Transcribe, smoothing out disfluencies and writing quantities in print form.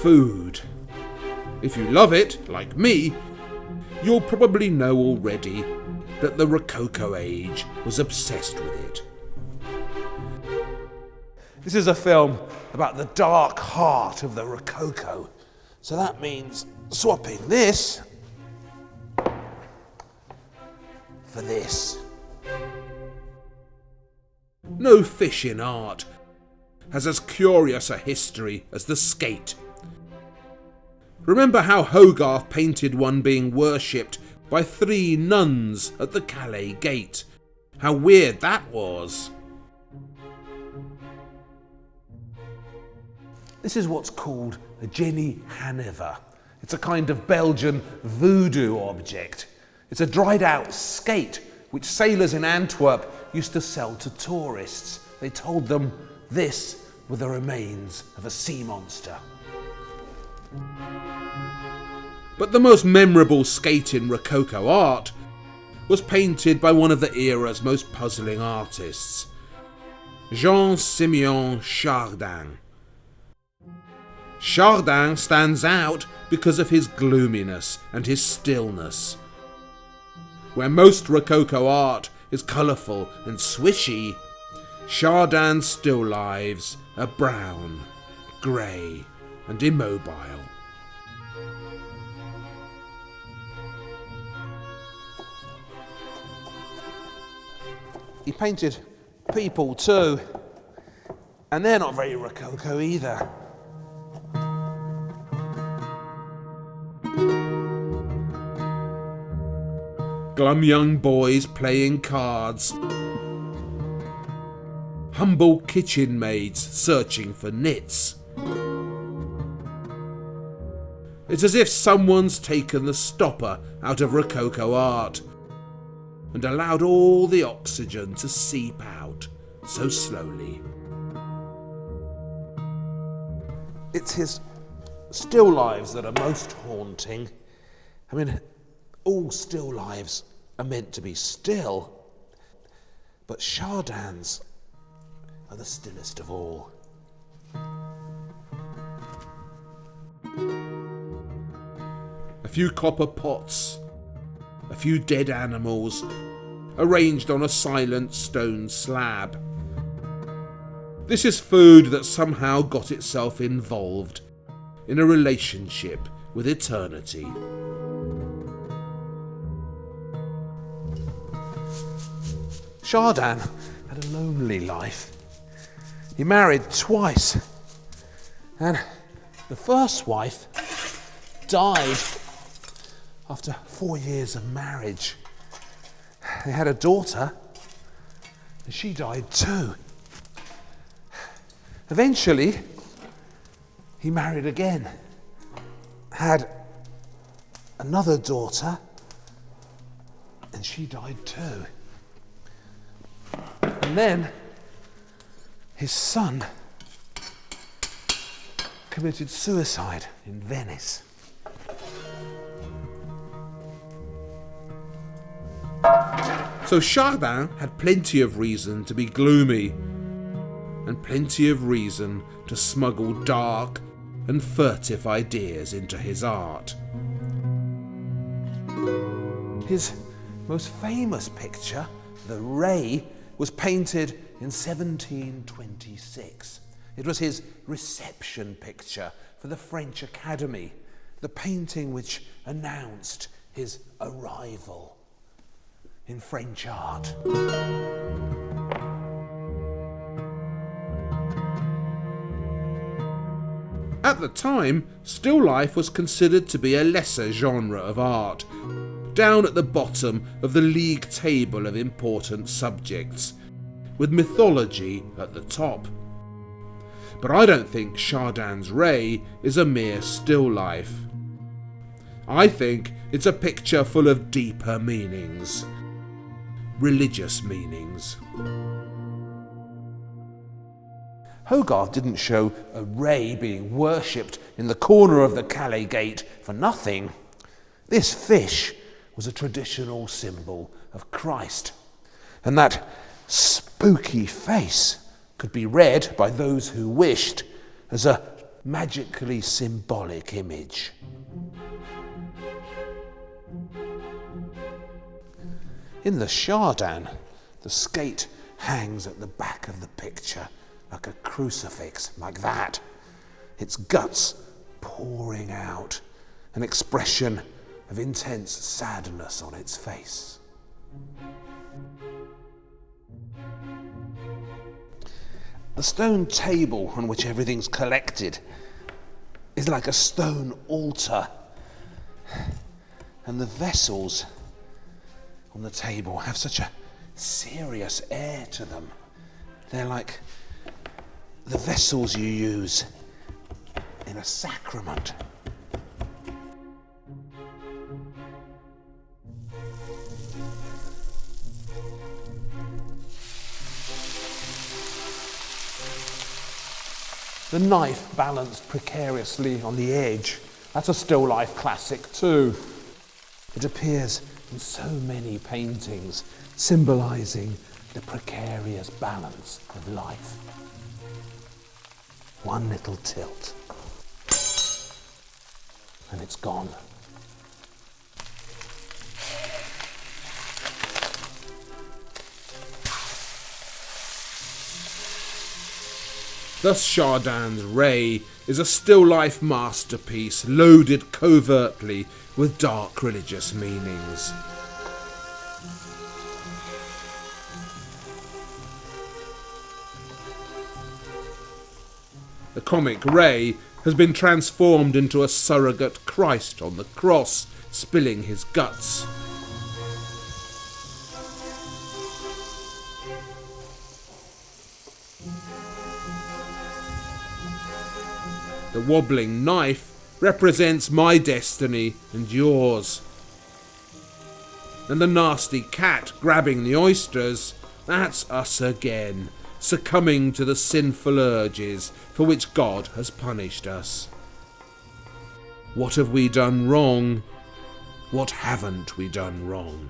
Food. If you love it, like me, you'll probably know already that the Rococo age was obsessed with it. This is a film about the dark heart of the Rococo. So that means swapping this for this. No fish in art has as curious a history as the skate. Remember how Hogarth painted one being worshipped by 3 nuns at the Calais gate? How weird that was. This is what's called a Ginny Hannover. It's a kind of Belgian voodoo object. It's a dried out skate which sailors in Antwerp used to sell to tourists. They told them this were the remains of a sea monster. But the most memorable skate in Rococo art was painted by one of the era's most puzzling artists, Jean Simeon Chardin. Chardin stands out because of his gloominess and his stillness. Where most Rococo art is colourful and swishy, Chardin's still lives are brown, grey and immobile. He painted people too, and they're not very Rococo either. Glum young boys playing cards. Humble kitchen maids searching for nits. It's as if someone's taken the stopper out of Rococo art and allowed all the oxygen to seep out so slowly. It's his still lives that are most haunting. I mean, all still lives are meant to be still, but Chardin's are the stillest of all. A few copper pots, a few dead animals, arranged on a silent stone slab. This is food that somehow got itself involved in a relationship with eternity. Chardin had a lonely life. He married twice, and the first wife died after 4 years of marriage. They had a daughter, and she died too. Eventually, he married again, had another daughter, and she died too. And then his son committed suicide in Venice. So Chardin had plenty of reason to be gloomy, and plenty of reason to smuggle dark and furtive ideas into his art. His most famous picture, The Ray, was painted in 1726. It was his reception picture for the French Academy, the painting which announced his arrival in French art. At the time, still life was considered to be a lesser genre of art, down at the bottom of the league table of important subjects, with mythology at the top. But I don't think Chardin's Ray is a mere still life. I think it's a picture full of deeper meanings, religious meanings. Hogarth didn't show a ray being worshipped in the corner of the Calais gate for nothing. This fish was a traditional symbol of Christ, and that spook spooky face could be read by those who wished as a magically symbolic image. In the Chardin, the skate hangs at the back of the picture like a crucifix, like that, its guts pouring out, an expression of intense sadness on its face. The stone table on which everything's collected is like a stone altar, and the vessels on the table have such a serious air to them. They're like the vessels you use in a sacrament. The knife balanced precariously on the edge. That's a still life classic too. It appears in so many paintings, symbolising the precarious balance of life. One little tilt, and it's gone. Thus Chardin's Ray is a still life masterpiece loaded covertly with dark religious meanings. The comic Ray has been transformed into a surrogate Christ on the cross, spilling his guts. The wobbling knife represents my destiny and yours. And the nasty cat grabbing the oysters, that's us again, succumbing to the sinful urges for which God has punished us. What have we done wrong? What haven't we done wrong?